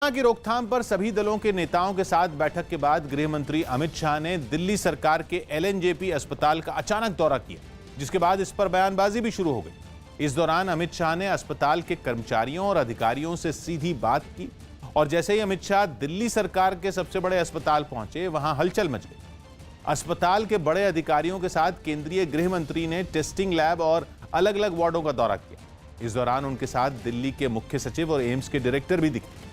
Corona की रोकथाम पर सभी दलों के नेताओं के साथ बैठक के बाद गृह मंत्री अमित शाह ने दिल्ली सरकार के एलएनजेपी अस्पताल का अचानक दौरा किया, जिसके बाद इस पर बयानबाजी भी शुरू हो गई। इस दौरान अमित शाह ने अस्पताल के कर्मचारियों और अधिकारियों से सीधी बात की और जैसे ही अमित शाह दिल्ली सरकार के सबसे बड़े अस्पताल पहुंचे, वहां हलचल मच गई। अस्पताल के बड़े अधिकारियों के साथ केंद्रीय गृह मंत्री ने टेस्टिंग लैब और अलग अलग वार्डों का दौरा किया। इस दौरान उनके साथ दिल्ली के मुख्य सचिव और एम्स के डायरेक्टर भी दिखे।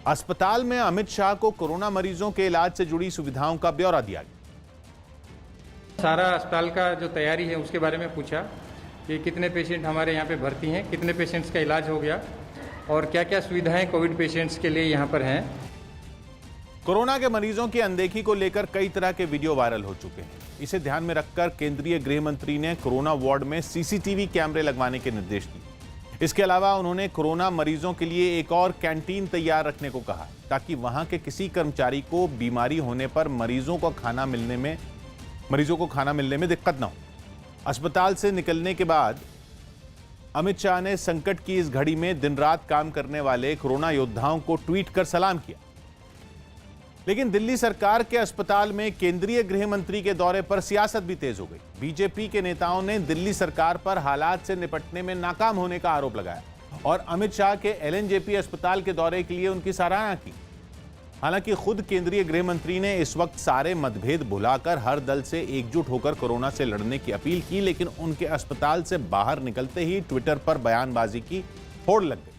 अस्पताल में अमित शाह को कोरोना मरीजों के इलाज से जुड़ी सुविधाओं का ब्यौरा दिया गया। सारा अस्पताल का जो तैयारी है उसके बारे में पूछा कि कितने पेशेंट हमारे यहाँ पे भर्ती हैं, कितने पेशेंट्स का इलाज हो गया और क्या क्या सुविधाएं कोविड पेशेंट्स के लिए यहाँ पर हैं। कोरोना के मरीजों की अनदेखी को लेकर कई तरह के वीडियो वायरल हो चुके हैं। इसे ध्यान में रखकर केंद्रीय गृह मंत्री ने कोरोना वार्ड में सीसीटीवी कैमरे लगवाने के निर्देश दिए। इसके अलावा उन्होंने कोरोना मरीजों के लिए एक और कैंटीन तैयार रखने को कहा, ताकि वहां के किसी कर्मचारी को बीमारी होने पर मरीजों को खाना मिलने में दिक्कत न हो। अस्पताल से निकलने के बाद अमित शाह ने संकट की इस घड़ी में दिन रात काम करने वाले कोरोना योद्धाओं को ट्वीट कर सलाम किया। लेकिन दिल्ली सरकार के अस्पताल में केंद्रीय गृह मंत्री के दौरे पर सियासत भी तेज हो गई। बीजेपी के नेताओं ने दिल्ली सरकार पर हालात से निपटने में नाकाम होने का आरोप लगाया और अमित शाह के एलएनजेपी अस्पताल के दौरे के लिए उनकी सराहना की। हालांकि खुद केंद्रीय गृह मंत्री ने इस वक्त सारे मतभेद भुलाकर हर दल से एकजुट होकर कोरोना से लड़ने की अपील की, लेकिन उनके अस्पताल से बाहर निकलते ही ट्विटर पर बयानबाजी की होड़ लग गई।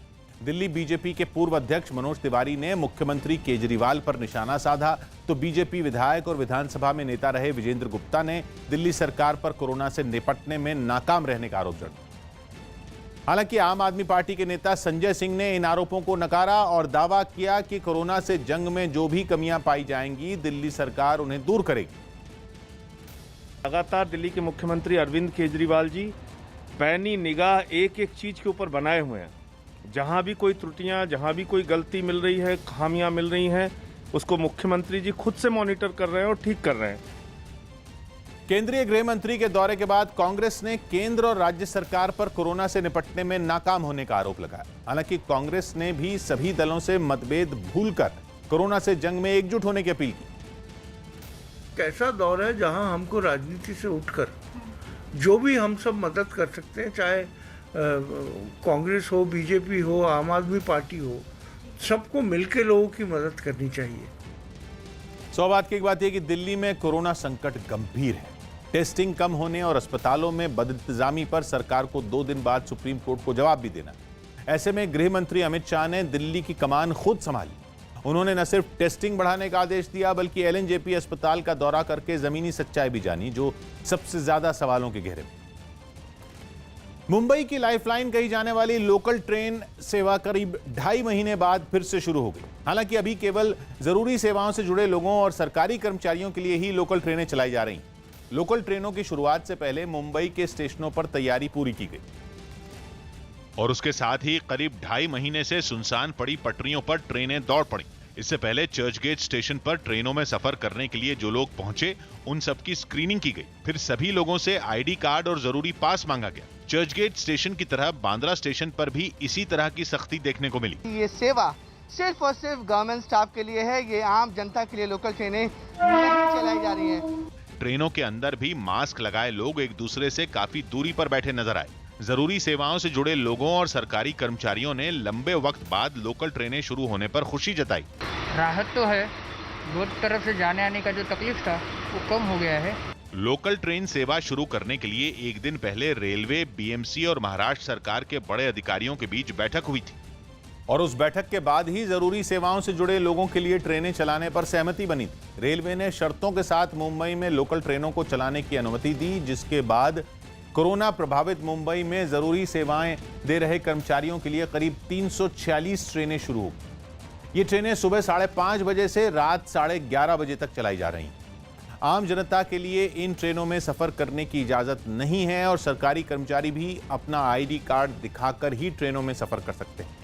दिल्ली बीजेपी के पूर्व अध्यक्ष मनोज तिवारी ने मुख्यमंत्री केजरीवाल पर निशाना साधा, तो बीजेपी विधायक और विधानसभा में नेता रहे विजेंद्र गुप्ता ने दिल्ली सरकार पर कोरोना से निपटने में नाकाम रहने का आरोप जड़ा। हालांकि आम आदमी पार्टी के नेता संजय सिंह ने इन आरोपों को नकारा और दावा किया कि कोरोना से जंग में जो भी कमियां पाई जाएंगी, दिल्ली सरकार उन्हें दूर करेगी। लगातार दिल्ली के मुख्यमंत्री अरविंद केजरीवाल जी पैनी निगाह एक एक चीज के ऊपर बनाए हुए हैं। जहां भी कोई त्रुटियां, जहां भी कोई गलती मिल रही है, खामियां मिल रही हैं, उसको मुख्यमंत्री जी खुद से मॉनिटर कर रहे हैं और ठीक कर रहे हैं। केंद्रीय गृह मंत्री के दौरे के बाद कांग्रेस ने केंद्र और राज्य सरकार पर कोरोना से निपटने में नाकाम होने का आरोप लगाया। हालांकि कांग्रेस ने भी सभी दलों से मतभेद भूलकर कोरोना से जंग में एकजुट होने की अपील की। कैसा दौर है जहां हमको राजनीति से उठकर जो भी हम सब मदद कर सकते हैं, चाहे कांग्रेस हो, बीजेपी हो, आम आदमी पार्टी हो, सबको मिलकर लोगों की मदद करनी चाहिए। बात की एक बात यह कि दिल्ली में कोरोना संकट गंभीर है। टेस्टिंग कम होने और अस्पतालों में बदइंतजामी पर सरकार को 2 दिन बाद सुप्रीम कोर्ट को जवाब भी देना। ऐसे में गृह मंत्री अमित शाह ने दिल्ली की कमान खुद संभाली। उन्होंने न सिर्फ टेस्टिंग बढ़ाने का आदेश दिया, बल्कि एलएनजेपी अस्पताल का दौरा करके जमीनी सच्चाई भी जानी, जो सबसे ज्यादा सवालों के घेरे में। मुंबई की लाइफलाइन कही जाने वाली लोकल ट्रेन सेवा करीब 2.5 महीने बाद फिर से शुरू हो गई। हालांकि अभी केवल जरूरी सेवाओं से जुड़े लोगों और सरकारी कर्मचारियों के लिए ही लोकल ट्रेनें चलाई जा रही। लोकल ट्रेनों की शुरुआत से पहले मुंबई के स्टेशनों पर तैयारी पूरी की गई और उसके साथ ही करीब 2.5 महीने से सुनसान पड़ी पटरियों पर ट्रेनें दौड़ पड़ी। इससे पहले चर्चगेट स्टेशन पर ट्रेनों में सफर करने के लिए जो लोग पहुंचे, उन सबकी स्क्रीनिंग की गई। फिर सभी लोगों से आईडी कार्ड और जरूरी पास मांगा गया। चर्चगेट स्टेशन की तरह बांद्रा स्टेशन पर भी इसी तरह की सख्ती देखने को मिली। ये सेवा सिर्फ और सिर्फ गवर्नमेंट स्टाफ के लिए है, ये आम जनता के लिए लोकल ट्रेनें नहीं चलाई जा रही हैं। ट्रेनों के अंदर भी मास्क लगाए लोग एक दूसरे से काफी दूरी पर बैठे नजर आए। जरूरी सेवाओं से जुड़े लोगों और सरकारी कर्मचारियों ने लंबे वक्त बाद लोकल ट्रेनें शुरू होने पर खुशी जताई। राहत तो है, दो तरफ से जाने आने का जो तकलीफ था वो कम हो गया है। लोकल ट्रेन सेवा शुरू करने के लिए एक दिन पहले रेलवे, बीएमसी और महाराष्ट्र सरकार के बड़े अधिकारियों के बीच बैठक हुई थी और उस बैठक के बाद ही जरूरी सेवाओं से जुड़े लोगों के लिए ट्रेनें चलाने पर सहमति बनी थी। रेलवे ने शर्तों के साथ मुंबई में लोकल ट्रेनों को चलाने की अनुमति दी, जिसके बाद कोरोना प्रभावित मुंबई में जरूरी सेवाएं दे रहे कर्मचारियों के लिए करीब 346 ट्रेनें शुरू हो गई। ये ट्रेनें सुबह 5:30 बजे से रात 11:30 बजे तक चलाई जा रही हैं। आम जनता के लिए इन ट्रेनों में सफर करने की इजाजत नहीं है और सरकारी कर्मचारी भी अपना आईडी कार्ड दिखाकर ही ट्रेनों में सफर कर सकते हैं।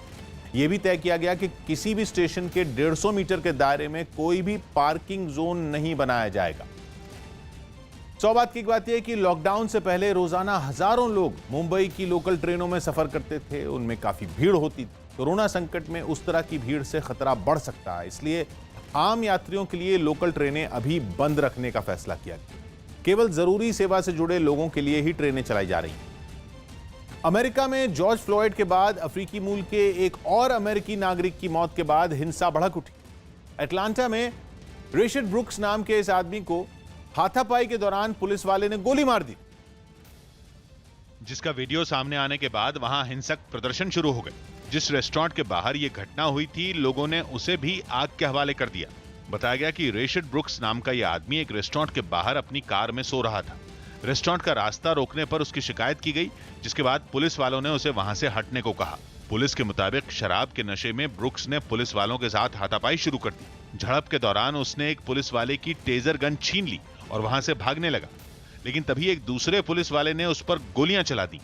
यह भी तय किया गया कि किसी भी स्टेशन के 150 मीटर के दायरे में कोई भी पार्किंग जोन नहीं बनाया जाएगा। बात की बात यह कि लॉकडाउन से पहले रोजाना हजारों लोग मुंबई की लोकल ट्रेनों में सफर करते थे। उनमें काफी भीड़ होती थी। कोरोना संकट में उस तरह की भीड़ से खतरा बढ़ सकता है, इसलिए आम यात्रियों के लिए लोकल ट्रेनें अभी बंद रखने का फैसला किया गया। केवल जरूरी सेवा से जुड़े लोगों के लिए ही ट्रेनें चलाई जा रही हैं। अमेरिका में जॉर्ज फ्लॉयड के बाद अफ्रीकी मूल के एक और अमेरिकी नागरिक की मौत के बाद हिंसा भड़क उठी। अटलांटा में रेशड ब्रुक्स नाम के इस आदमी को हाथापाई के दौरान पुलिस वाले ने गोली मार दी, जिसका वीडियो सामने आने के बाद वहां हिंसक प्रदर्शन शुरू हो गए। जिस रेस्टोरेंट के बाहर यह घटना हुई थी, लोगों ने उसे भी आग के हवाले कर दिया। बताया गया कि रेशड ब्रुक्स नाम का यह आदमी एक रेस्टोरेंट के बाहर अपनी कार में सो रहा था। रेस्टोरेंट का रास्ता रोकने पर उसकी शिकायत की गई, जिसके बाद पुलिस वालों ने उसे वहां से हटने को कहा। पुलिस के मुताबिक शराब के नशे में ब्रुक्स ने पुलिस वालों के साथ हाथापाई शुरू कर दी। झड़प के दौरान उसने एक पुलिस वाले की टेजर गन छीन ली और वहां से भागने लगा, लेकिन तभी एक दूसरे पुलिस वाले ने उस पर गोलियां चला दी।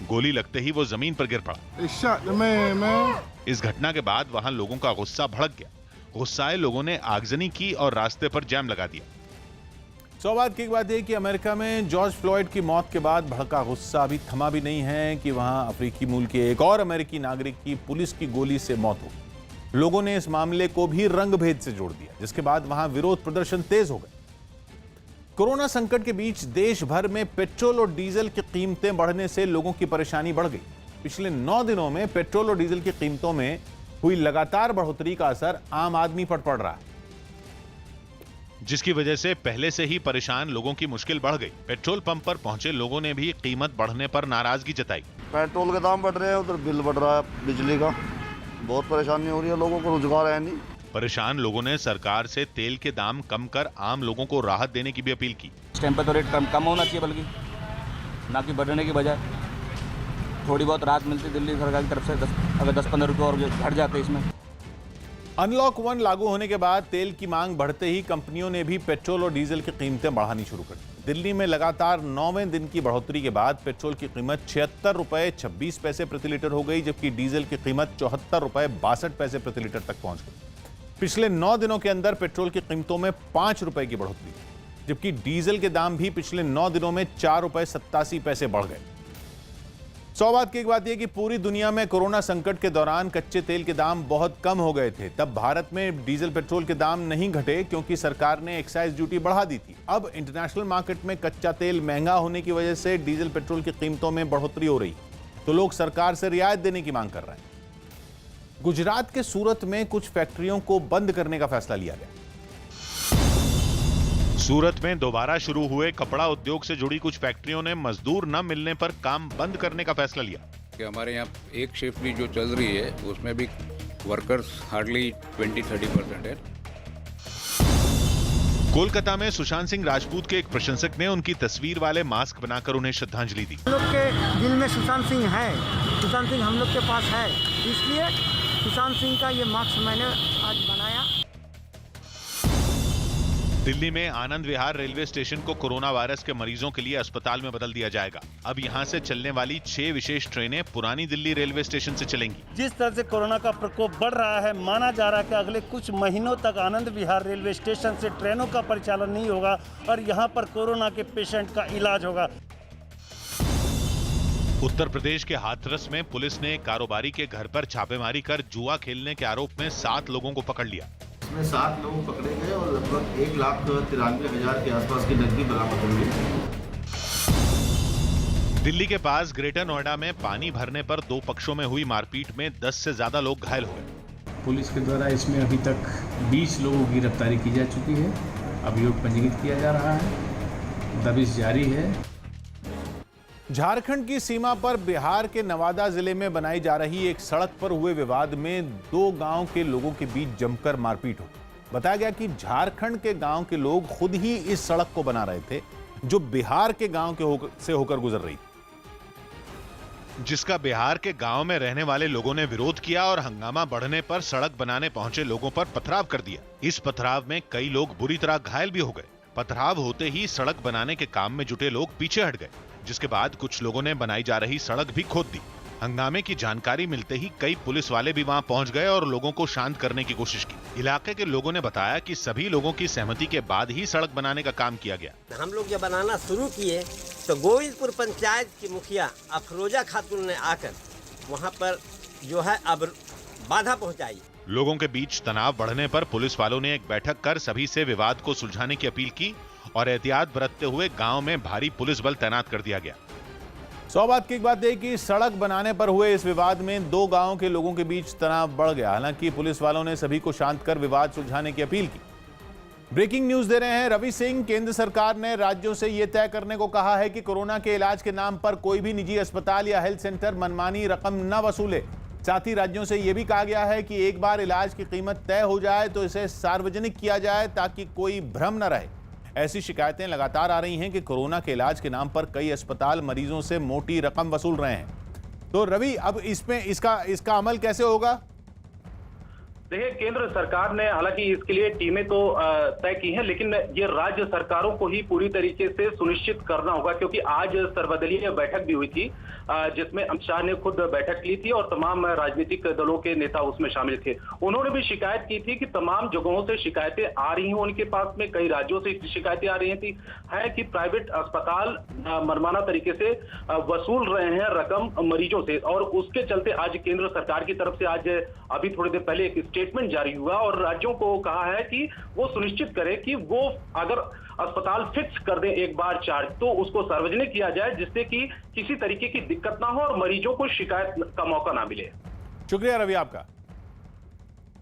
गोली लगते ही वो जमीन पर गिर पड़ा। इस घटना के बाद वहां लोगों का गुस्सा भड़क गया। गुस्साए लोगों ने आगजनी की और रास्ते पर जाम लगा दिया। सौभाग्य की बात यह कि अमेरिका में जॉर्ज फ्लॉयड की मौत के बाद भड़का गुस्सा अभी थमा भी नहीं है कि वहां अफ्रीकी मूल के एक और अमेरिकी नागरिक की पुलिस की गोली से मौत हो। लोगों ने इस मामले को भी रंगभेद से जोड़ दिया, जिसके बाद वहां विरोध प्रदर्शन तेज हो गए। कोरोना संकट के बीच देश भर में पेट्रोल और डीजल की कीमतें बढ़ने से लोगों की परेशानी बढ़ गई। पिछले 9 दिनों में पेट्रोल और डीजल की कीमतों में हुई लगातार बढ़ोतरी का असर आम आदमी पर पड़ रहा है, जिसकी वजह से पहले से ही परेशान लोगों की मुश्किल बढ़ गई। पेट्रोल पंप पर पहुंचे लोगों ने भी कीमत बढ़ने पर नाराजगी जताई। पेट्रोल के दाम बढ़ रहे हैं, उधर बिल बढ़ रहा है बिजली का, बहुत परेशानी हो रही है, लोगों को रोजगार है नहीं। परेशान लोगों ने सरकार से तेल के दाम कम कर आम लोगों को राहत देने की भी अपील की। इस टाइम पर तो रेट कम होना चाहिए, बल्कि ना कि बढ़ने की बजाय थोड़ी बहुत राहत मिलती दिल्ली सरकार की तरफ से। अगर 10-15 रुपये और घट जाते इसमें। अनलॉक 1 लागू होने के बाद तेल की मांग बढ़ते ही कंपनियों ने भी पेट्रोल और डीजल की कीमतें बढ़ानी शुरू कर दी। दिल्ली में लगातार 9वें दिन की बढ़ोतरी के बाद पेट्रोल की कीमत 76 रुपए 26 पैसे प्रति लीटर हो गई, जबकि डीजल की कीमत 74 रुपए 62 पैसे प्रति लीटर तक पहुंच गई। पिछले 9 दिनों के अंदर पेट्रोल की कीमतों में 5 रुपए की बढ़ोतरी, जबकि डीजल के दाम भी पिछले 9 दिनों में 4 रुपए 87 पैसे बढ़ गए। सौभाग्य की एक बात यह कि पूरी दुनिया में कोरोना संकट के दौरान कच्चे तेल के दाम बहुत कम हो गए थे। तब भारत में डीजल पेट्रोल के दाम नहीं घटे क्योंकि सरकार ने एक्साइज ड्यूटी बढ़ा दी थी। अब इंटरनेशनल मार्केट में कच्चा तेल महंगा होने की वजह से डीजल पेट्रोल की कीमतों में बढ़ोतरी हो रही, तो लोग सरकार से रियायत देने की मांग कर रहे हैं। गुजरात के सूरत में कुछ फैक्ट्रियों को बंद करने का फैसला लिया गया। सूरत में दोबारा शुरू हुए कपड़ा उद्योग से जुड़ी कुछ फैक्ट्रियों ने मजदूर न मिलने पर काम बंद करने का फैसला लिया। कि हमारे यहाँ एक शिफ्ट भी जो चल रही है उसमें भी वर्कर्स हार्डली 20-30% है। कोलकाता में सुशांत सिंह राजपूत के एक प्रशंसक ने उनकी तस्वीर वाले मास्क बनाकर उन्हें श्रद्धांजलि दी। हम लोग के दिल में सुशांत सिंह है, सुशांत सिंह हम लोग के पास है, इसलिए सुशांत सिंह का ये मास्क मैंने आज बनाया। दिल्ली में आनंद विहार रेलवे स्टेशन को कोरोना वायरस के मरीजों के लिए अस्पताल में बदल दिया जाएगा। अब यहां से चलने वाली 6 विशेष ट्रेनें पुरानी दिल्ली रेलवे स्टेशन से चलेंगी। जिस तरह से कोरोना का प्रकोप बढ़ रहा है, माना जा रहा है कि अगले कुछ महीनों तक आनंद विहार रेलवे स्टेशन से ट्रेनों का परिचालन नहीं होगा और यहां पर कोरोना के पेशेंट का इलाज होगा। उत्तर प्रदेश के हाथरस में पुलिस ने कारोबारी के घर पर छापेमारी कर जुआ खेलने के आरोप में 7 लोगों को पकड़ लिया। इसमें 7 लोग पकड़े गए और लगभग 1,93,000 के आसपास की नकदी बरामद हुई। दिल्ली के पास ग्रेटर नोएडा में पानी भरने पर 2 पक्षों में हुई मारपीट में 10 से ज्यादा लोग घायल हो गए। पुलिस के द्वारा इसमें अभी तक 20 लोगों की गिरफ्तारी की जा चुकी है। अभियोग पंजीकृत किया जा रहा है, दबिश जारी है। झारखंड की सीमा पर बिहार के नवादा जिले में बनाई जा रही एक सड़क पर हुए विवाद में 2 गांव के लोगों के बीच जमकर मारपीट हो गई। बताया गया कि झारखंड के गांव के लोग खुद ही इस सड़क को बना रहे थे, जो बिहार के गांव से होकर गुजर रही थी, जिसका बिहार के गांव में रहने वाले लोगों ने विरोध किया और हंगामा बढ़ने पर सड़क बनाने पहुंचे लोगों पर पथराव कर दिया। इस पथराव में कई लोग बुरी तरह घायल भी हो गए। पथराव होते ही सड़क बनाने के काम में जुटे लोग पीछे हट गए, जिसके बाद कुछ लोगों ने बनाई जा रही सड़क भी खोद दी। हंगामे की जानकारी मिलते ही कई पुलिस वाले भी वहां पहुंच गए और लोगों को शांत करने की कोशिश की। इलाके के लोगों ने बताया कि सभी लोगों की सहमति के बाद ही सड़क बनाने का काम किया गया। हम लोग जब बनाना शुरू किए तो गोविंदपुर पंचायत की मुखिया अफरोजा खातून ने आकर वहां पर जो है अब बाधा पहुंचाई। लोगों के बीच तनाव बढ़ने पर पुलिस वालों ने एक बैठक कर सभी से विवाद को सुलझाने की अपील की और एहतियात बरतते हुए गांव में भारी पुलिस बल तैनात कर दिया गया। सौभाग्य की बात है कि सड़क बनाने पर हुए इस विवाद में 2 गांवों के लोगों के बीच तनाव बढ़ गया। हालांकि पुलिस वालों ने सभी को शांत कर विवाद सुलझाने की अपील की। ब्रेकिंग न्यूज दे रहे हैं रवि सिंह। केंद्र सरकार ने राज्यों से यह तय करने को कहा है कि कोरोना के इलाज के नाम पर कोई भी निजी अस्पताल या हेल्थ सेंटर मनमानी रकम न वसूले। साथ ही राज्यों से यह भी कहा गया है कि एक बार इलाज की कीमत तय हो जाए तो इसे सार्वजनिक किया जाए ताकि कोई भ्रम न रहे। ऐसी शिकायतें लगातार आ रही हैं कि कोरोना के इलाज के नाम पर कई अस्पताल मरीजों से मोटी रकम वसूल रहे हैं। तो रवि, अब इसमें इसका अमल कैसे होगा? देखिए, केंद्र सरकार ने हालांकि इसके लिए टीमें तो तय की हैं, लेकिन ये राज्य सरकारों को ही पूरी तरीके से सुनिश्चित करना होगा, क्योंकि आज सर्वदलीय बैठक भी हुई थी जिसमें अमित शाह ने खुद बैठक ली थी और तमाम राजनीतिक दलों के नेता उसमें शामिल थे। उन्होंने भी शिकायत की थी कि तमाम जगहों से शिकायतें आ रही हैं उनके पास में, कई राज्यों से शिकायतें आ रही थी है कि प्राइवेट अस्पताल मनमाना तरीके से वसूल रहे हैं रकम मरीजों से। और उसके चलते आज केंद्र सरकार की तरफ से आज अभी थोड़ी देर पहले एक स्टेटमेंट जारी हुआ और राज्यों को कहा है कि वो सुनिश्चित करें कि वो अगर अस्पताल फिक्स कर दें एक बार चार्ज तो उसको सार्वजनिक किया जाए, जिससे कि किसी तरीके की दिक्कत ना हो और मरीजों को शिकायत का मौका ना मिले। शुक्रिया रवि आपका।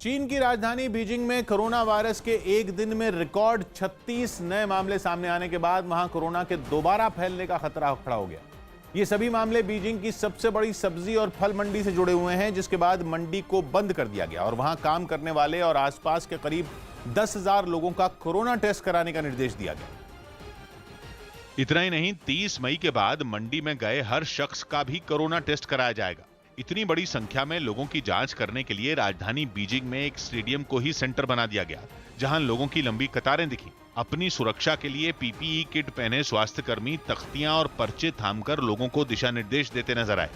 चीन की राजधानी बीजिंग में कोरोना वायरस के एक दिन में रिकॉर्ड 36 नए मामले सामने आने के बाद वहां कोरोना के दोबारा फैलने का खतरा खड़ा हो गया। ये सभी मामले बीजिंग की सबसे बड़ी सब्जी और फल मंडी से जुड़े हुए हैं, जिसके बाद मंडी को बंद कर दिया गया और वहां काम करने वाले और आसपास के करीब 10,000 लोगों का कोरोना टेस्ट कराने का निर्देश दिया गया। इतना ही नहीं, 30 मई के बाद मंडी में गए हर शख्स का भी कोरोना टेस्ट कराया जाएगा। इतनी बड़ी संख्या में लोगों की जांच करने के लिए राजधानी बीजिंग में एक स्टेडियम को ही सेंटर बना दिया गया, जहां लोगों की लंबी कतारें दिखी। अपनी सुरक्षा के लिए पीपीई किट पहने स्वास्थ्यकर्मी तख्तियां और पर्चे थामकर लोगों को दिशा निर्देश देते नजर आए।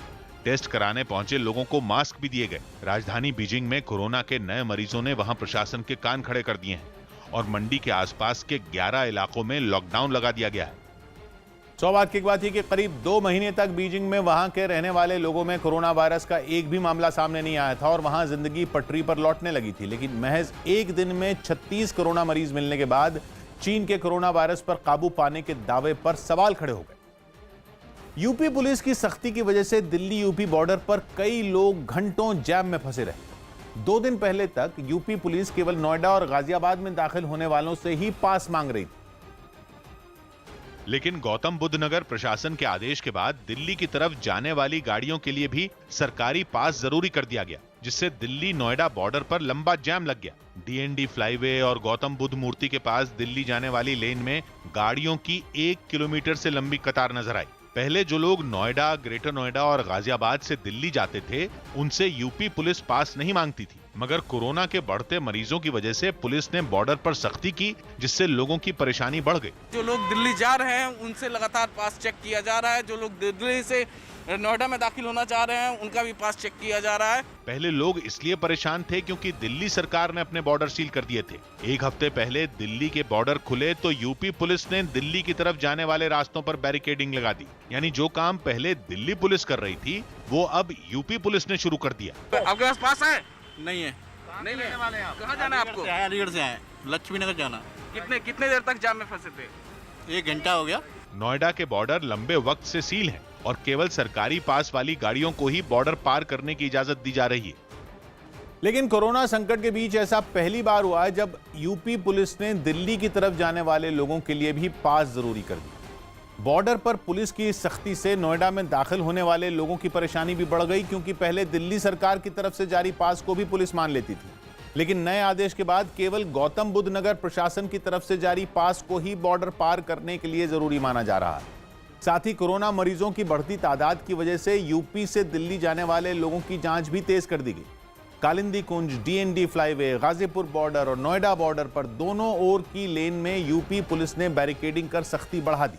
टेस्ट कराने पहुंचे लोगों को मास्क भी दिए गए। राजधानी बीजिंग में कोरोना के नए मरीजों ने वहां प्रशासन के कान खड़े कर दिए हैं और मंडी के आसपास के 11 इलाकों में लॉकडाउन लगा दिया गया है। सौभाग्य की बात है कि करीब 2 महीने तक बीजिंग में वहां के रहने वाले लोगों में कोरोना वायरस का एक भी मामला सामने नहीं आया था और वहां जिंदगी पटरी पर लौटने लगी थी। लेकिन महज एक दिन में 36 कोरोना मरीज मिलने के बाद चीन के कोरोना वायरस पर काबू पाने के दावे पर सवाल खड़े हो गए। यूपी पुलिस की सख्ती की वजह से दिल्ली यूपी बॉर्डर पर कई लोग घंटों जैम में फंसे रहे। 2 दिन पहले तक यूपी पुलिस केवल नोएडा और गाजियाबाद में दाखिल होने वालों से ही पास मांग रही थी। लेकिन गौतम बुद्ध नगर प्रशासन के आदेश के बाद दिल्ली की तरफ जाने वाली गाड़ियों के लिए भी सरकारी पास जरूरी कर दिया गया, जिससे दिल्ली नोएडा बॉर्डर पर लंबा जाम लग गया। डीएनडी फ्लाईवे और गौतम बुद्ध मूर्ति के पास दिल्ली जाने वाली लेन में गाड़ियों की 1 किलोमीटर से लंबी कतार नजर आई। पहले जो लोग नोएडा, ग्रेटर नोएडा और गाजियाबाद से दिल्ली जाते थे, उनसे यूपी पुलिस पास नहीं मांगती थी, मगर कोरोना के बढ़ते मरीजों की वजह से पुलिस ने बॉर्डर पर सख्ती की, जिससे लोगों की परेशानी बढ़ गई। जो लोग दिल्ली जा रहे हैं उनसे लगातार पास चेक किया जा रहा है। जो लोग दिल्ली से नोएडा में दाखिल होना चाह रहे हैं उनका भी पास चेक किया जा रहा है। पहले लोग इसलिए परेशान थे क्योंकि दिल्ली सरकार ने अपने बॉर्डर सील कर दिए थे। एक हफ्ते पहले दिल्ली के बॉर्डर खुले तो यूपी पुलिस ने दिल्ली की तरफ जाने वाले रास्तों पर बैरिकेडिंग लगा दी। यानी जो काम पहले दिल्ली पुलिस कर रही थी वो अब यूपी पुलिस ने शुरू कर दिया। आपके पास पास है? नहीं है। नहीं है वाले आप कहाँ जाना है आपको? अलीगढ़ से आए, लक्ष्मी नगर जाना। कितने देर तक जाम में फंसे थे? 1 घंटा हो गया। नोएडा के बॉर्डर लंबे वक्त से सील हैं और केवल सरकारी पास वाली गाड़ियों को ही बॉर्डर पार करने की इजाजत दी जा रही है। लेकिन कोरोना संकट के बीच ऐसा पहली बार हुआ है जब यूपी पुलिस ने दिल्ली की तरफ जाने वाले लोगों के लिए भी पास जरूरी कर दिया। बॉर्डर पर पुलिस की सख्ती से नोएडा में दाखिल होने वाले लोगों की परेशानी भी बढ़ गई, क्योंकि पहले दिल्ली सरकार की तरफ से जारी पास को भी पुलिस मान लेती थी। लेकिन नए आदेश के बाद केवल गौतम बुद्ध नगर प्रशासन की तरफ से जारी पास को ही बॉर्डर पार करने के लिए जरूरी माना जा रहा है। साथ ही कोरोना मरीजों की बढ़ती तादाद की वजह से यूपी से दिल्ली जाने वाले लोगों की जांच भी तेज कर दी गई। कालिंदी कुंज, डीएनडी फ्लाईवे, गाजीपुर बॉर्डर और नोएडा बॉर्डर पर दोनों ओर की लेन में यूपी पुलिस ने बैरिकेडिंग कर सख्ती बढ़ा दी।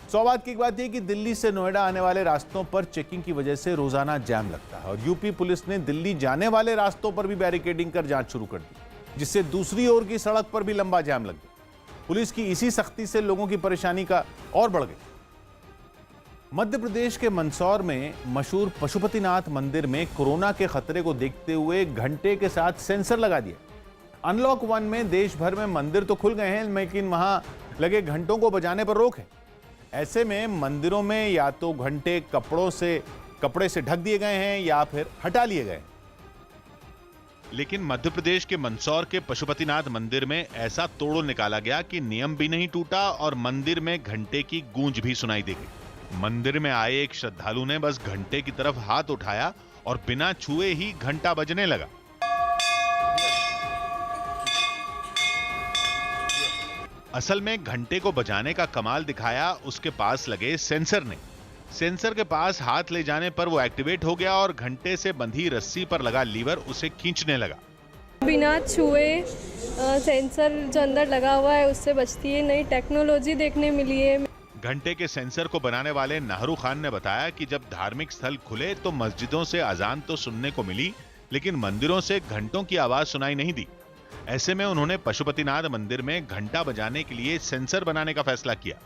सौभाग्य की बात यह कि दिल्ली से नोएडा आने वाले रास्तों पर चेकिंग की वजह से रोजाना जाम लगता है और यूपी पुलिस ने दिल्ली जाने वाले रास्तों पर भी बैरिकेडिंग कर जांच शुरू कर दी, जिससे दूसरी ओर की सड़क पर भी लंबा जाम लग गया। पुलिस की इसी सख्ती से लोगों की परेशानी का और बढ़ गई। मध्य प्रदेश के मंदसौर में मशहूर पशुपतिनाथ मंदिर में कोरोना के खतरे को देखते हुए घंटे के साथ सेंसर लगा दिए। अनलॉक 1 में देश भर में मंदिर तो खुल गए हैं, लेकिन वहां लगे घंटों को बजाने पर रोक है। ऐसे में मंदिरों में या तो घंटे कपड़े से ढक दिए गए हैं या फिर हटा लिए गए। लेकिन मध्य प्रदेश के मंदसौर के पशुपतिनाथ मंदिर में ऐसा तोड़ो निकाला गया कि नियम भी नहीं टूटा और मंदिर में घंटे की गूंज भी सुनाई देगी। मंदिर में आए एक श्रद्धालु ने बस घंटे की तरफ हाथ उठाया और बिना छुए ही घंटा बजने लगा। असल में घंटे को बजाने का कमाल दिखाया उसके पास लगे सेंसर ने। सेंसर के पास हाथ ले जाने पर वो एक्टिवेट हो गया और घंटे से बंधी रस्सी पर लगा लीवर उसे खींचने लगा। बिना छुए सेंसर जो अंदर लगा हुआ है उससे बचती है। नई टेक्नोलॉजी देखने मिली है। घंटे के सेंसर को बनाने वाले नाहरू खान ने बताया कि जब धार्मिक स्थल खुले तो मस्जिदों से अजान तो सुनने को मिली, लेकिन मंदिरों से घंटों की आवाज सुनाई नहीं दी। ऐसे में उन्होंने पशुपतिनाथ मंदिर में घंटा बजाने के लिए सेंसर बनाने का फैसला किया।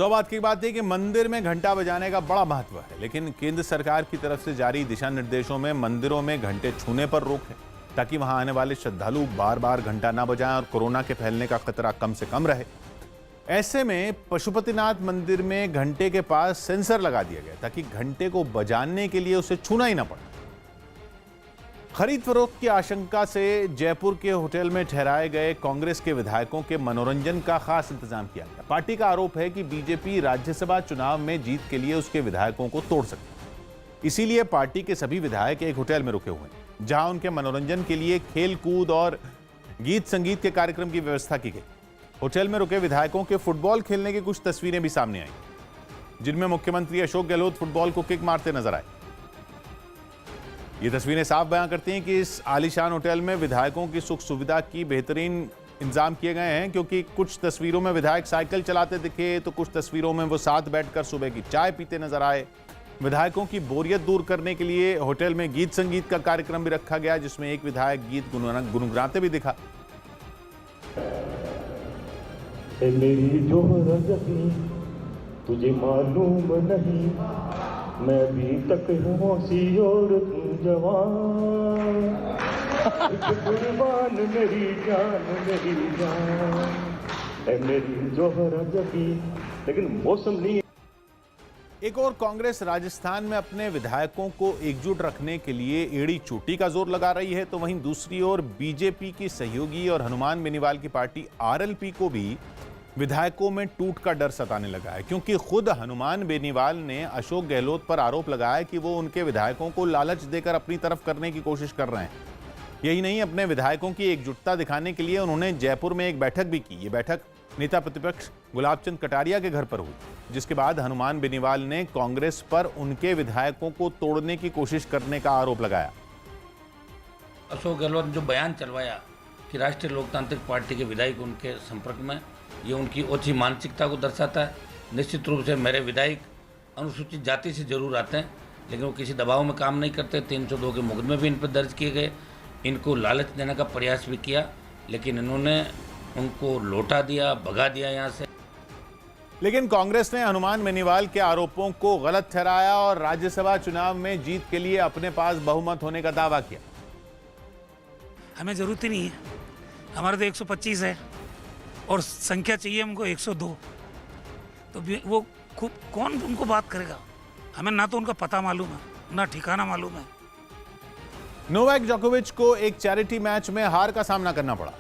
बात की बात है कि मंदिर में घंटा बजाने का बड़ा महत्व है, लेकिन केंद्र सरकार की तरफ से जारी दिशा निर्देशों में मंदिरों में घंटे छूने पर रोक है, ताकि वहां आने वाले श्रद्धालु बार बार घंटा ना बजाएं और कोरोना के फैलने का खतरा कम से कम रहे। ऐसे में पशुपतिनाथ मंदिर में घंटे के पास सेंसर लगा दिया गया ताकि घंटे को बजाने के लिए उसे छूना ही ना पड़े। खरीद फरोख्त की आशंका से जयपुर के होटल में ठहराए गए कांग्रेस के विधायकों के मनोरंजन का खास इंतजाम किया गया। पार्टी का आरोप है कि बीजेपी राज्यसभा चुनाव में जीत के लिए उसके विधायकों को तोड़ सकती, इसीलिए पार्टी के सभी विधायक एक होटल में रुके हुए हैं, जहां उनके मनोरंजन के लिए खेल कूद और गीत संगीत के कार्यक्रम की व्यवस्था की गई। होटल में रुके विधायकों के फुटबॉल खेलने की कुछ तस्वीरें भी सामने आई, जिनमें मुख्यमंत्री अशोक गहलोत फुटबॉल को किक मारते नजर आए। ये तस्वीरें साफ बयां करती हैं कि इस आलीशान होटल में विधायकों की सुख सुविधा की बेहतरीन इंतजाम किए गए हैं, क्योंकि कुछ तस्वीरों में विधायक साइकिल चलाते दिखे तो कुछ तस्वीरों में वो साथ बैठकर सुबह की चाय पीते नजर आए। विधायकों की बोरियत दूर करने के लिए होटल में गीत संगीत का कार्यक्रम भी रखा गया, जिसमें एक विधायक गीत गुनगुनाते भी दिखा। मेरी जोहरा जबी तुझे मालूम नहीं, मैं अभी तक होशी और तू जवान, कुर्बान मेरी जान है मेरी जोहरा जबी। लेकिन मौसम नहीं। एक और कांग्रेस राजस्थान में अपने विधायकों को एकजुट रखने के लिए एड़ी चोटी का जोर लगा रही है, तो वहीं दूसरी ओर बीजेपी की सहयोगी और हनुमान बेनीवाल की पार्टी आरएलपी को भी विधायकों में टूट का डर सताने लगा है, क्योंकि खुद हनुमान बेनीवाल ने अशोक गहलोत पर आरोप लगाया कि वो उनके विधायकों को लालच देकर अपनी तरफ करने की कोशिश कर रहे हैं। यही नहीं, अपने विधायकों की एकजुटता दिखाने के लिए उन्होंने जयपुर में एक बैठक भी की। ये बैठक नेता प्रतिपक्ष गुलाबचंद कटारिया के घर पर हुई, जिसके बाद हनुमान बेनीवाल ने कांग्रेस पर उनके विधायकों को तोड़ने की कोशिश करने का आरोप लगाया। अशोक गहलोत ने जो बयान चलवाया कि राष्ट्रीय लोकतांत्रिक पार्टी के विधायक उनके संपर्क में, ये उनकी ओछी मानसिकता को दर्शाता है। निश्चित रूप से मेरे विधायक अनुसूचित जाति से जरूर आते हैं, लेकिन वो किसी दबाव में काम नहीं करते। 302 के मुकदमे भी इन पर दर्ज किए गए। इनको लालच देने का प्रयास भी किया, लेकिन इन्होंने उनको लौटा दिया, भगा दिया यहाँ से। लेकिन कांग्रेस ने हनुमान बेनीवाल के आरोपों को गलत ठहराया और राज्यसभा चुनाव में जीत के लिए अपने पास बहुमत होने का दावा किया। हमें जरूरत ही नहीं है, हमारे तो 125 है और संख्या चाहिए हमको 102, तो वो कौन उनको बात करेगा? हमें ना तो उनका पता मालूम है, ना ठिकाना मालूम है। नोवाक जोकोविच को एक चैरिटी मैच में हार का सामना करना पड़ा।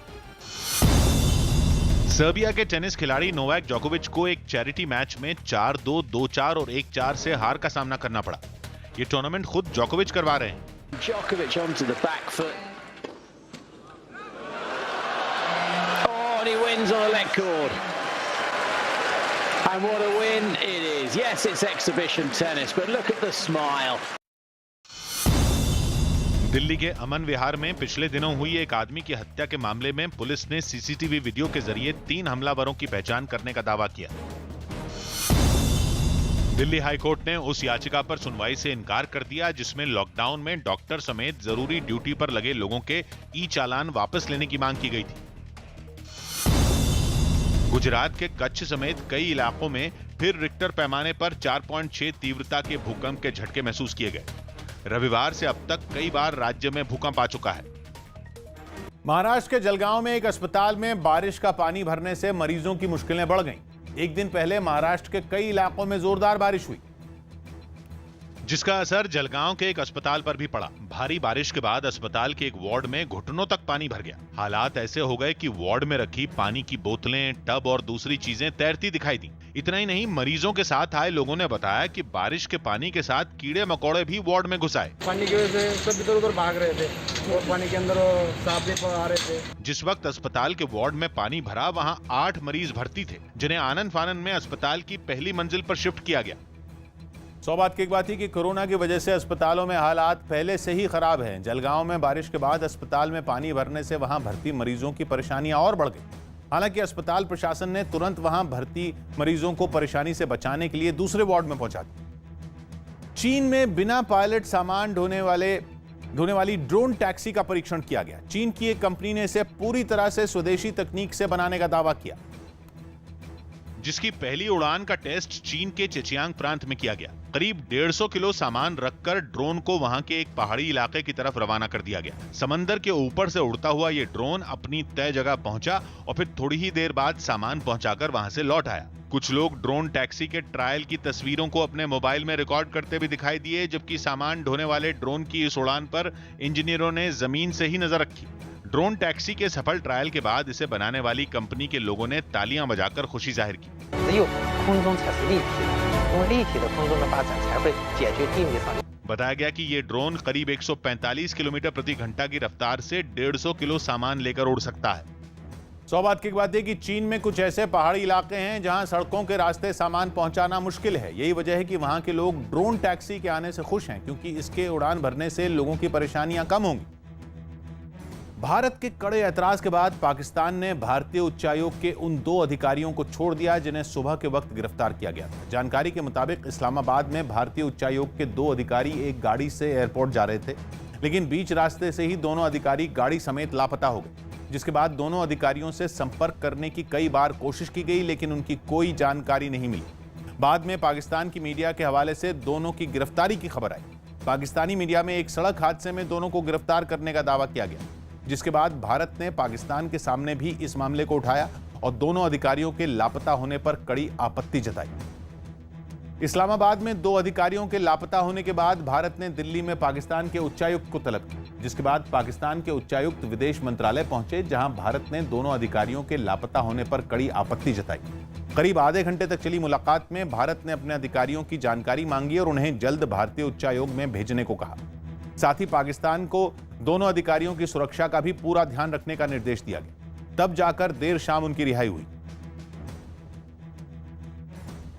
सर्बिया के टेनिस खिलाड़ी नोवाक जोकोविच को एक चैरिटी मैच में 4-2, 2-4 और 1-4 से हार का सामना करना पड़ा। ये टूर्नामेंट खुद जोकोविच करवा रहे हैं। Djokovic onto the back foot. Oh, and he wins on a leg cord. And what a win it is. Yes, it's exhibition tennis, but look at the smile. Delhi के अमन विहार में पिछले दिनों हुई एक आदमी की हत्या के मामले में पुलिस ने सीसीटीवी वीडियो के जरिए 3 हमलावरों की पहचान करने का दावा किया। दिल्ली हाईकोर्ट ने उस याचिका पर सुनवाई से इनकार कर दिया जिसमें लॉकडाउन में डॉक्टर समेत जरूरी ड्यूटी पर लगे लोगों के ई-चालान वापस लेने की मांग की गई थी। गुजरात के कच्छ समेत कई इलाकों में फिर रिक्टर पैमाने पर 4.6 तीव्रता के भूकंप के झटके महसूस किए गए। रविवार से अब तक कई बार राज्य में भूकंप आ चुका है। महाराष्ट्र के जलगांव में एक अस्पताल में बारिश का पानी भरने से मरीजों की मुश्किलें बढ़ गईं। एक दिन पहले महाराष्ट्र के कई इलाकों में जोरदार बारिश हुई, जिसका असर जलगांव के एक अस्पताल पर भी पड़ा। भारी बारिश के बाद अस्पताल के एक वार्ड में घुटनों तक पानी भर गया। हालात ऐसे हो गए कि वार्ड में रखी पानी की बोतलें, टब और दूसरी चीजें तैरती दिखाई दी। इतना ही नहीं, मरीजों के साथ आए लोगों ने बताया कि बारिश के पानी के साथ कीड़े मकोड़े भी वार्ड में घुस आए। पानी की वजह से सब इधर उधर भाग रहे थे और पानी के अंदर सांप भी आ रहे थे। जिस वक्त अस्पताल के वार्ड में पानी भरा, वहां 8 मरीज भर्ती थे, जिन्हें आनन फानन में अस्पताल की पहली मंजिल पर शिफ्ट किया गया। सौभाग्य की एक बात थी कि कोरोना की वजह से अस्पतालों में हालात पहले से ही खराब हैं। जलगांव में बारिश के बाद अस्पताल में पानी भरने से वहां भर्ती मरीजों की परेशानियां और बढ़ गई। हालांकि अस्पताल प्रशासन ने तुरंत वहां भर्ती मरीजों को परेशानी से बचाने के लिए दूसरे वार्ड में पहुंचा दिया। चीन में बिना पायलट सामान ढोने वाली ड्रोन टैक्सी का परीक्षण किया गया। चीन की एक कंपनी ने इसे पूरी तरह से स्वदेशी तकनीक से बनाने का दावा किया, जिसकी पहली उड़ान का टेस्ट चीन के चेचियांग प्रांत में किया गया। करीब 150 किलो सामान रखकर ड्रोन को वहां के एक पहाड़ी इलाके की तरफ रवाना कर दिया गया। समंदर के ऊपर से उड़ता हुआ ये ड्रोन अपनी तय जगह पहुंचा और फिर थोड़ी ही देर बाद सामान पहुंचाकर वहां से लौट आया। कुछ लोग ड्रोन टैक्सी के ट्रायल की तस्वीरों को अपने मोबाइल में रिकॉर्ड करते भी दिखाई दिए, जबकि सामान ढोने वाले ड्रोन की इस उड़ान पर इंजीनियरों ने जमीन से ही नजर रखी। ड्रोन टैक्सी के सफल ट्रायल के बाद इसे बनाने वाली कंपनी के लोगों ने तालियां बजाकर खुशी जाहिर की। बताया गया कि ये ड्रोन करीब 145 किलोमीटर प्रति घंटा की रफ्तार से 150 किलो सामान लेकर उड़ सकता है। सौभाग्य की बात है कि चीन में कुछ ऐसे पहाड़ी इलाके हैं जहां सड़कों के रास्ते सामान पहुंचाना मुश्किल है। यही वजह है कि वहां के लोग ड्रोन टैक्सी के आने से खुश हैं, क्योंकि इसके उड़ान भरने से लोगों की परेशानियां कम होंगी। भारत के कड़े ऐतराज के बाद पाकिस्तान ने भारतीय उच्चायोग के उन 2 अधिकारियों को छोड़ दिया जिन्हें सुबह के वक्त गिरफ्तार किया गया था। जानकारी के मुताबिक इस्लामाबाद में भारतीय उच्चायोग के 2 अधिकारी एक गाड़ी से एयरपोर्ट जा रहे थे, लेकिन बीच रास्ते से ही दोनों अधिकारी गाड़ी समेत लापता हो गए, जिसके बाद दोनों अधिकारियों से संपर्क करने की कई बार कोशिश की गई, लेकिन उनकी कोई जानकारी नहीं मिली। बाद में पाकिस्तान की मीडिया के हवाले से दोनों की गिरफ्तारी की खबर आई। पाकिस्तानी मीडिया में एक सड़क हादसे में दोनों को गिरफ्तार करने का दावा किया गया, जिसके बाद भारत ने पाकिस्तान के सामने भी इस मामले को उठाया और दोनों अधिकारियों के लापता होने पर कड़ी आपत्ति जताई। इस्लामाबाद में 2 अधिकारियों के लापता होने के बाद भारत ने दिल्ली में पाकिस्तान के उच्चायुक्त को तलब की, जिसके बाद पाकिस्तान के उच्चायुक्त विदेश मंत्रालय पहुंचे, जहां भारत ने दोनों अधिकारियों के लापता होने पर कड़ी आपत्ति जताई। करीब आधे घंटे तक चली मुलाकात में भारत ने अपने अधिकारियों की जानकारी मांगी और उन्हें जल्द भारतीय उच्चायोग में भेजने को कहा। साथ ही पाकिस्तान को दोनों अधिकारियों की सुरक्षा का भी पूरा ध्यान रखने का निर्देश दिया गया। तब जाकर देर शाम उनकी रिहाई हुई।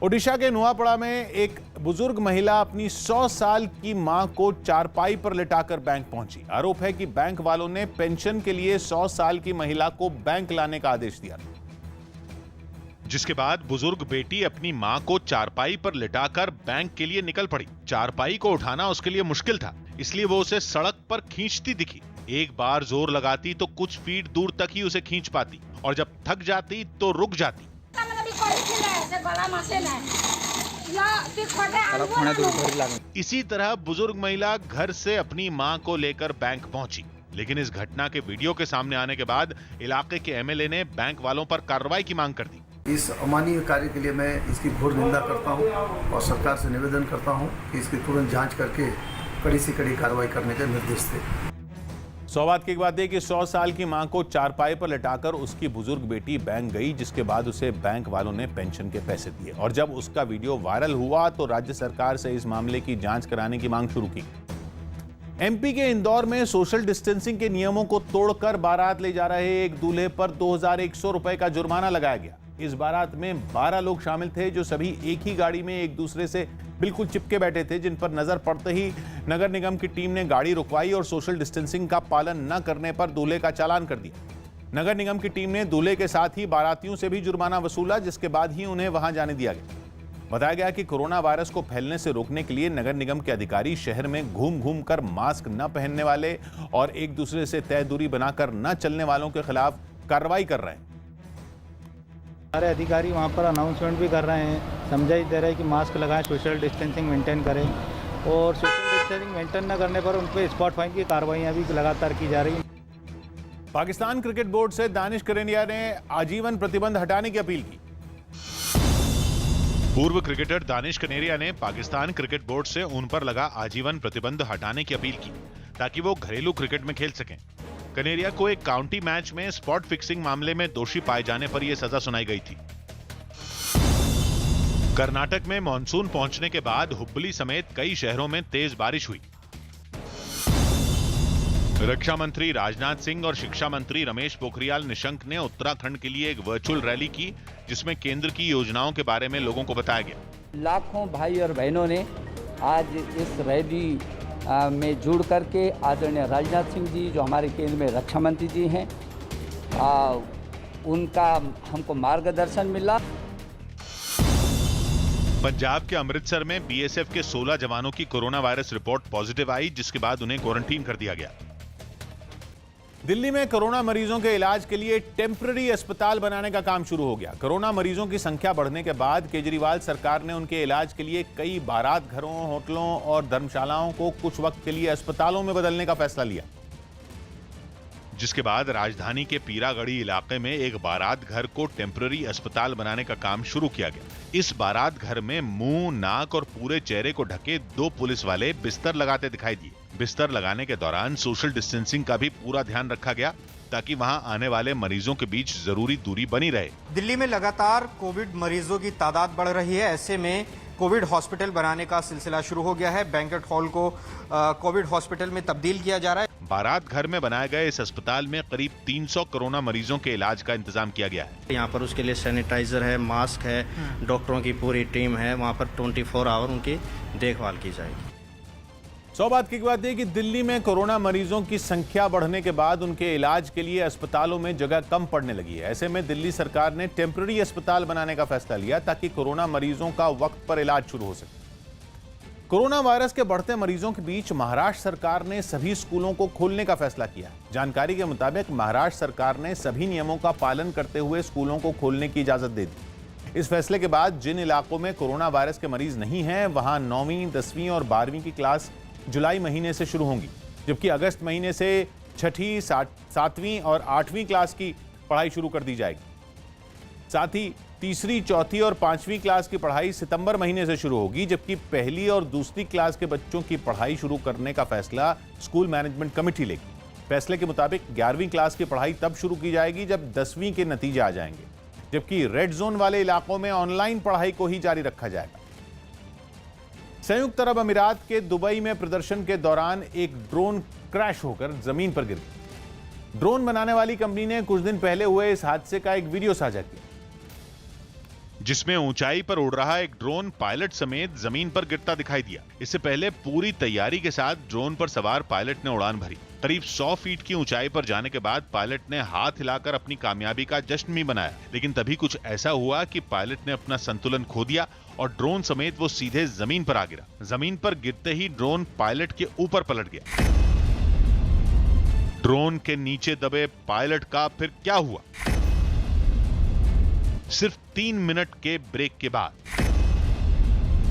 ओडिशा के नुआपड़ा में एक बुजुर्ग महिला अपनी 100 साल की मां को चारपाई पर लिटाकर बैंक पहुंची। आरोप है कि बैंक वालों ने पेंशन के लिए 100 साल की महिला को बैंक लाने का आदेश दिया, जिसके बाद बुजुर्ग बेटी अपनी मां को चारपाई पर लिटाकर बैंक के लिए निकल पड़ी। चारपाई को उठाना उसके लिए मुश्किल था, इसलिए वो उसे सड़क पर खींचती दिखी। एक बार जोर लगाती तो कुछ फीट दूर तक ही उसे खींच पाती और जब थक जाती तो रुक जाती। इसी तरह बुजुर्ग महिला घर से अपनी मां को लेकर बैंक पहुंची, लेकिन इस घटना के वीडियो के सामने आने के बाद इलाके के एमएलए ने बैंक वालों पर कार्रवाई की मांग कर दी। इस अमानवीय कार्य के लिए मैं इसकी घोर निंदा करता हूं और सरकार से निवेदन करता हूं कि इसकी तुरंत जांच करके कड़ी से कड़ी कार्रवाई करने का निर्देश दें। सौभाग्य की बात है कि 100 साल की मां को चारपाई पर लिटाकर उसकी बुजुर्ग बेटी बैंक गई, जिसके बाद उसे बैंक वालों ने पेंशन के पैसे दिए और जब उसका वीडियो वायरल हुआ तो राज्य सरकार से इस मामले की जांच कराने की मांग शुरू की। एमपी के इंदौर में सोशल डिस्टेंसिंग के नियमों को तोड़कर बारात ले जा रहे एक दूल्हे पर 2100 रुपए का जुर्माना लगाया गया। इस बारात में 12 लोग शामिल थे, जो सभी एक ही गाड़ी में एक दूसरे से बिल्कुल चिपके बैठे थे, जिन पर नजर पड़ते ही नगर निगम की टीम ने गाड़ी रुकवाई और सोशल डिस्टेंसिंग का पालन न करने पर दूल्हे का चालान कर दिया। नगर निगम की टीम ने दूल्हे के साथ ही बारातियों से भी जुर्माना वसूला, जिसके बाद ही उन्हें वहां जाने दिया गया। बताया गया कि कोरोना वायरस को फैलने से रोकने के लिए नगर निगम के अधिकारी शहर में घूम घूम कर मास्क न पहनने वाले और एक दूसरे से तय दूरी बनाकर न चलने वालों के खिलाफ कार्रवाई कर रहे हैं। सारे अधिकारी वहाँ पर अनाउंसमेंट भी कर रहे हैं, समझाई दे रहे हैं कि मास्क लगाएं, सोशल डिस्टेंसिंग मेंटेन करें, और सोशल डिस्टेंसिंग मेंटेन न करने पर उन पर स्पॉट फाइन की कार्रवाइयाँ भी लगातार की जा रही हैं। पाकिस्तान क्रिकेट बोर्ड से दानिश कनेरिया ने आजीवन प्रतिबंध हटाने की अपील की। पूर्व क्रिकेटर दानिश कनेरिया ने पाकिस्तान क्रिकेट बोर्ड से उन पर लगा आजीवन प्रतिबंध हटाने की अपील की ताकि वो घरेलू क्रिकेट में खेल सकें। कनेरिया को एक काउंटी मैच में स्पॉट फिक्सिंग मामले में दोषी पाए जाने पर यह सजा सुनाई गई थी। कर्नाटक में मॉनसून पहुंचने के बाद हुबली समेत कई शहरों में तेज बारिश हुई। रक्षा मंत्री राजनाथ सिंह और शिक्षा मंत्री रमेश पोखरियाल निशंक ने उत्तराखंड के लिए एक वर्चुअल रैली की, जिसमें केंद्र की योजनाओं के बारे में लोगों को बताया गया। लाखों भाई और बहनों ने आज इस रैली में जुड़ करके आदरणीय राजनाथ सिंह जी जो हमारे केंद्र में रक्षा मंत्री जी हैं, उनका हमको मार्गदर्शन मिला। पंजाब के अमृतसर में बीएसएफ के 16 जवानों की कोरोना वायरस रिपोर्ट पॉजिटिव आई, जिसके बाद उन्हें क्वारंटीन कर दिया गया। दिल्ली में कोरोना मरीजों के इलाज के लिए टेम्पररी अस्पताल बनाने का काम शुरू हो गया। कोरोना मरीजों की संख्या बढ़ने के बाद केजरीवाल सरकार ने उनके इलाज के लिए कई बारात घरों, होटलों और धर्मशालाओं को कुछ वक्त के लिए अस्पतालों में बदलने का फैसला लिया, जिसके बाद राजधानी के पीरागढ़ी इलाके में एक बारात घर को टेम्पररी अस्पताल बनाने का काम शुरू किया गया। इस बारात घर में मुंह, नाक और पूरे चेहरे को ढके 2 पुलिस वाले बिस्तर लगाते दिखाई दिए। बिस्तर लगाने के दौरान सोशल डिस्टेंसिंग का भी पूरा ध्यान रखा गया ताकि वहां आने वाले मरीजों के बीच जरूरी दूरी बनी रहे। दिल्ली में लगातार कोविड मरीजों की तादाद बढ़ रही है। ऐसे में कोविड हॉस्पिटल बनाने का सिलसिला शुरू हो गया है। बैंक्वेट हॉल को कोविड हॉस्पिटल में तब्दील किया जा रहा है। बारात घर में बनाए गए इस अस्पताल में करीब 300 कोरोना मरीजों के इलाज का इंतजाम किया गया है। यहाँ पर उसके लिए सैनिटाइजर है, मास्क है, डॉक्टरों की पूरी टीम है। वहाँ पर 24 आवर उनकी देखभाल की जाएगी। बात की बात है कि दिल्ली में कोरोना मरीजों की संख्या बढ़ने के बाद उनके इलाज के लिए अस्पतालों में जगह कम पड़ने लगी है। ऐसे में दिल्ली सरकार ने टेम्पररी अस्पताल बनाने का फैसला लिया ताकि कोरोना मरीजों का वक्त पर इलाज शुरू हो सके। कोरोना वायरस के बढ़ते मरीजों के बीच महाराष्ट्र सरकार ने सभी स्कूलों को खोलने का फैसला किया। जानकारी के मुताबिक महाराष्ट्र सरकार ने सभी नियमों का पालन करते हुए स्कूलों को खोलने की इजाजत दे दी। इस फैसले के बाद जिन इलाकों में कोरोना वायरस के मरीज नहीं हैं, वहां 9वीं, 10वीं और 12वीं की क्लास जुलाई महीने से शुरू होंगी, जबकि अगस्त महीने से 6ठी, 7वीं और 8वीं क्लास की पढ़ाई शुरू कर दी जाएगी। साथ ही तीसरी, चौथी और 5वीं क्लास की पढ़ाई सितंबर महीने से शुरू होगी, जबकि पहली और दूसरी क्लास के बच्चों की पढ़ाई शुरू करने का फैसला स्कूल मैनेजमेंट कमेटी लेगी। फैसले के मुताबिक 11वीं क्लास की पढ़ाई तब शुरू की जाएगी जब 10वीं के नतीजे आ जाएंगे, जबकि रेड जोन वाले इलाकों में ऑनलाइन पढ़ाई को ही जारी रखा जाएगा। संयुक्त अरब अमीरात के दुबई में प्रदर्शन के दौरान एक ड्रोन क्रैश होकर जमीन पर गिर गया। ड्रोन बनाने वाली कंपनी ने कुछ दिन पहले हुए इस हादसे का एक वीडियो साझा किया, जिसमें ऊंचाई पर उड़ रहा एक ड्रोन पायलट समेत जमीन पर गिरता दिखाई दिया। इससे पहले पूरी तैयारी के साथ ड्रोन पर सवार पायलट ने उड़ान भरी। करीब 100 फीट की ऊंचाई पर जाने के बाद पायलट ने हाथ हिलाकर अपनी कामयाबी का जश्न भी मनाया, लेकिन तभी कुछ ऐसा हुआ कि पायलट ने अपना संतुलन खो दिया और ड्रोन समेत वो सीधे जमीन पर आ गिरा। जमीन पर गिरते ही ड्रोन पायलट के ऊपर पलट गया। ड्रोन के नीचे दबे पायलट का फिर क्या हुआ? सिर्फ 3 मिनट के ब्रेक के बाद